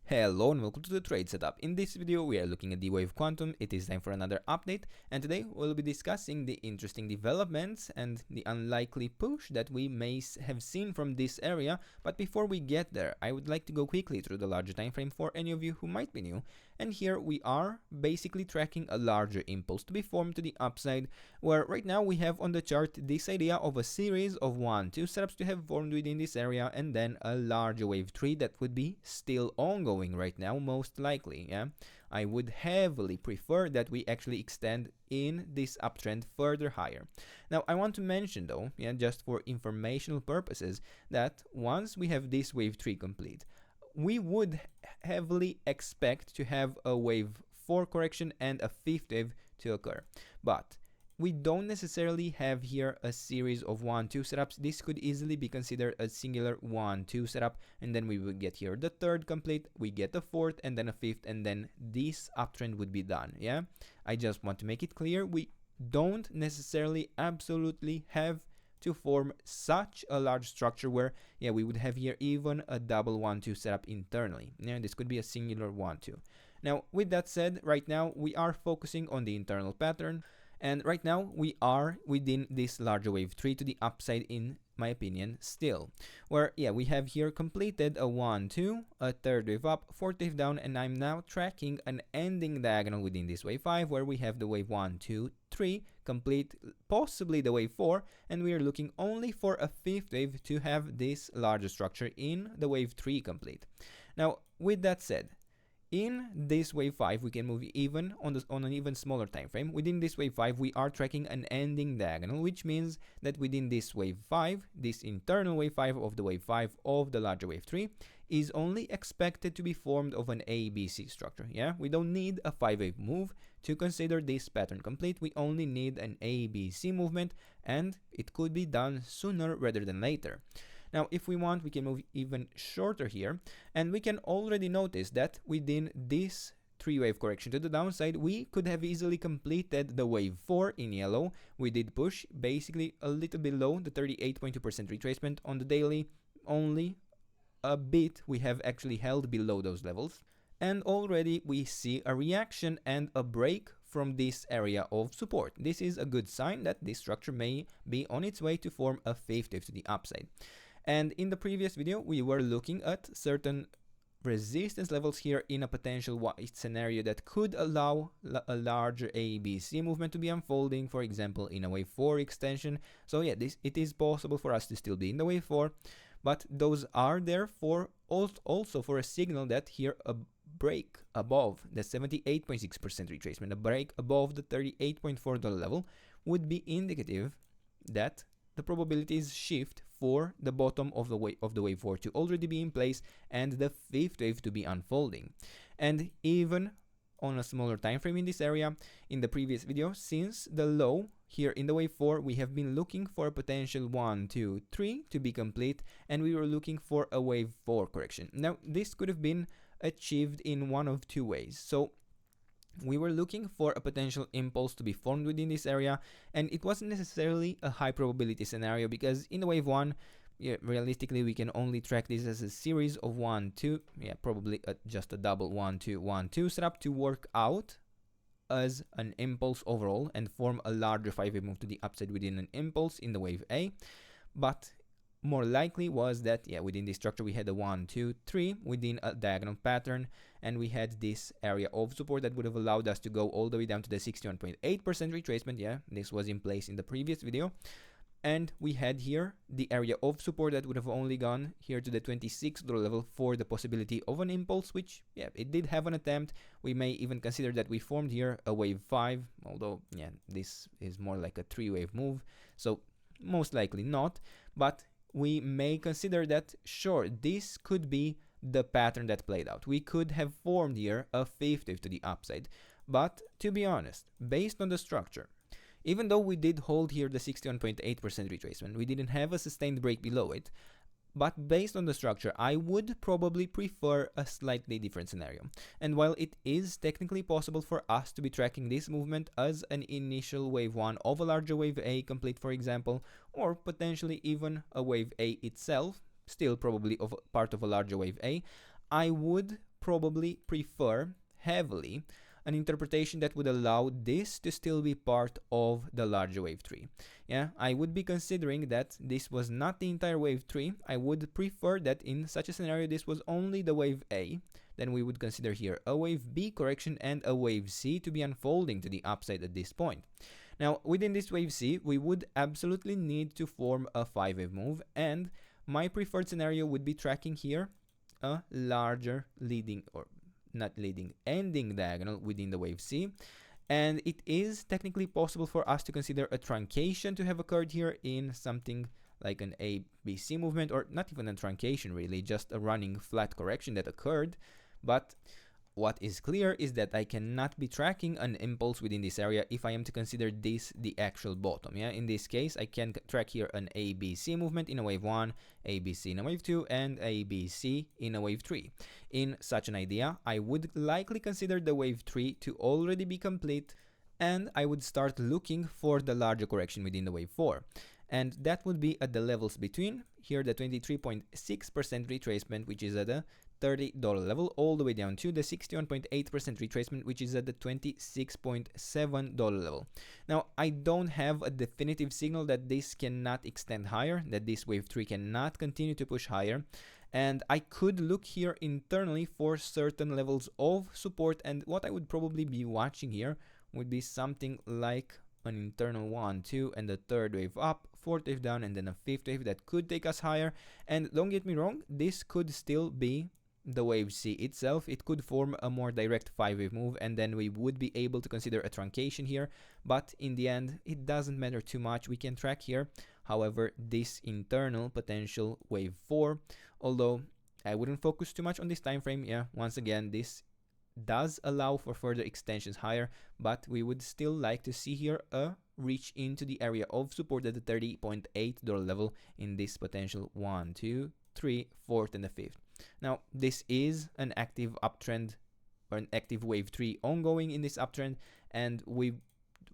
Hello and welcome to the trade setup. In this video we are looking at the wave quantum. It is time for another update, and today we'll be discussing the interesting developments and the unlikely push that we may have seen from this area. But before we get there, I would like to go quickly through the larger time frame for any of you who might be new. And here we are basically tracking a larger impulse to be formed to the upside, where right now we have on the chart this idea of a series of 1-2 setups to have formed within this area, and then a larger wave 3 that would be still ongoing right now, most likely. I would heavily prefer that we actually extend in this uptrend further higher. Now I want to mention though, just for informational purposes, that once we have this wave 3 complete, we would heavily expect to have a wave 4 correction and a fifth wave to occur. But we don't necessarily have here a series of 1-2 setups. This could easily be considered a singular 1-2 setup, and then we would get here the third complete, we get a fourth and then a fifth, and then this uptrend would be done. I just want to make it clear, we don't necessarily absolutely have to form such a large structure where we would have here even a double 1-2 setup internally. This could be a singular 1-2. Now with that said, right now we are focusing on the internal pattern, and right now we are within this larger wave 3 to the upside, in my opinion, still, where we have here completed a 1-2, a third wave up, fourth wave down, and I'm now tracking an ending diagonal within this wave 5 where we have the wave 1-2-3 complete, possibly the wave 4, and we are looking only for a fifth wave to have this larger structure in the wave 3 complete. Now with that said, in this wave 5 we can move even on an even smaller time frame. Within this wave 5 we are tracking an ending diagonal, which means that within this wave 5, this internal wave 5 of the wave 5 of the larger wave 3 is only expected to be formed of an ABC structure. We don't need a 5-wave move to consider this pattern complete. We only need an ABC movement, and it could be done sooner rather than later. Now if we want, we can move even shorter here, and we can already notice that within this 3-wave correction to the downside, we could have easily completed the wave 4 in yellow. We did push basically a little below the 38.2% retracement on the daily, only a bit we have actually held below those levels, and already we see a reaction and a break from this area of support. This is a good sign that this structure may be on its way to form a fifth wave to the upside. And in the previous video we were looking at certain resistance levels here in a potential white scenario that could allow a larger ABC movement to be unfolding, for example in a wave 4 extension. So it is possible for us to still be in the wave 4, but those are there for also for a signal that here a break above the 78.6% retracement, a break above the $38.4 level would be indicative that the probabilities shift for the bottom of the wave 4 to already be in place and the fifth wave to be unfolding. And even on a smaller time frame in this area, in the previous video, since the low here in the wave 4, we have been looking for a potential 1-2-3 to be complete, and we were looking for a wave 4 correction. Now this could have been achieved in one of two ways. So we were looking for a potential impulse to be formed within this area, and it wasn't necessarily a high probability scenario because in the wave 1, realistically we can only track this as a series of 1-2, probably just a double 1-2-1-2 setup to work out as an impulse overall and form a larger 5-wave move to the upside within an impulse in the wave A. But more likely was that within this structure we had a 1-2-3 within a diagonal pattern, and we had this area of support that would have allowed us to go all the way down to the 61.8% retracement. This was in place in the previous video, and we had here the area of support that would have only gone here to the $26 level for the possibility of an impulse, which it did have an attempt. We may even consider that we formed here a wave 5, although this is more like a 3-wave move, so most likely not, but we may consider that sure, this could be the pattern that played out. We could have formed here a fifth wave to the upside. But to be honest, based on the structure, even though we did hold here the 61.8% retracement, we didn't have a sustained break below it, but based on the structure, I would probably prefer a slightly different scenario. And while it is technically possible for us to be tracking this movement as an initial wave 1 of a larger wave A complete, for example, or potentially even a wave A itself, still probably part of a larger wave A, I would probably prefer heavily an interpretation that would allow this to still be part of the larger wave 3. Yeah, I would be considering that this was not the entire wave 3. I would prefer that in such a scenario this was only the wave A. Then we would consider here a wave B correction and a wave C to be unfolding to the upside at this point. Now, within this wave C, we would absolutely need to form a 5-wave move, and my preferred scenario would be tracking here a larger leading, or not leading, ending diagonal within the wave C. And it is technically possible for us to consider a truncation to have occurred here in something like an ABC movement, or not even a truncation really, just a running flat correction that occurred. But what is clear is that I cannot be tracking an impulse within this area if I am to consider this the actual bottom. Yeah, in this case, I can track here an ABC movement in a wave 1, ABC in a wave 2, and ABC in a wave 3. In such an idea, I would likely consider the wave 3 to already be complete, and I would start looking for the larger correction within the wave 4. And that would be at the levels between here the 23.6% retracement, which is at a $30 level, all the way down to the 61.8% retracement, which is at the $26.7 level. Now, I don't have a definitive signal that this cannot extend higher, that this wave 3 cannot continue to push higher, and I could look here internally for certain levels of support, and what I would probably be watching here would be something like an internal 1, 2, and a third wave up, fourth wave down, and then a fifth wave that could take us higher. And don't get me wrong, this could still be the wave C itself. It could form a more direct 5-wave move, and then we would be able to consider a truncation here, but in the end it doesn't matter too much. We can track here, however, this internal potential wave 4, although I wouldn't focus too much on this time frame. Yeah, once again, this does allow for further extensions higher, but we would still like to see here a reach into the area of support at the $30.8 level in this potential 1, 2, 3, 4th, and the 5th. Now, this is an active uptrend, or an active wave 3 ongoing in this uptrend, and we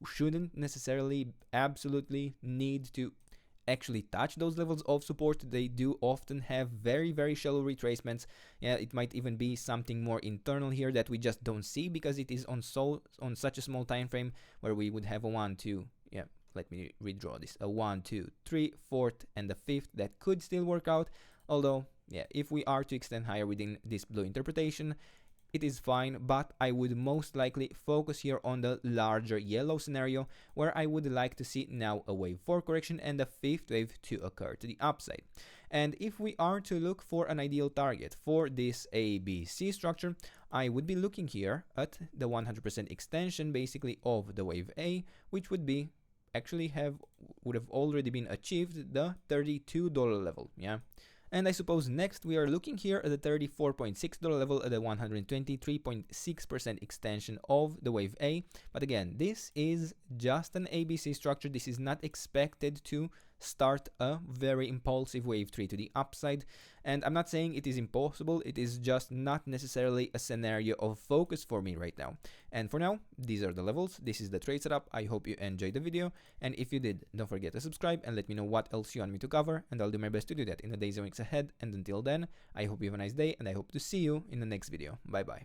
shouldn't necessarily absolutely need to actually touch those levels of support. They do often have very, very shallow retracements. Yeah, it might even be something more internal here that we just don't see because it is on such a small time frame, where we would have a 1, 2, yeah, let me redraw this, a 1, 2, 3, 4th, and the 5th that could still work out. Although, yeah, if we are to extend higher within this blue interpretation, it is fine, but I would most likely focus here on the larger yellow scenario, where I would like to see now a wave 4 correction and a 5th wave to occur to the upside. And if we are to look for an ideal target for this ABC structure, I would be looking here at the 100% extension basically of the wave A, which would be would have already been achieved, the $32 level. Yeah. And I suppose next we are looking here at the $34.6 level at the 123.6% extension of the wave A. But again, this is just an ABC structure. This is not expected to start a very impulsive wave 3 to the upside. And I'm not saying it is impossible, it is just not necessarily a scenario of focus for me right now. And for now, these are the levels, this is the trade setup. I hope you enjoyed the video, and if you did, don't forget to subscribe and let me know what else you want me to cover, and I'll do my best to do that in the days and weeks ahead. And until then, I hope you have a nice day, and I hope to see you in the next video. Bye bye.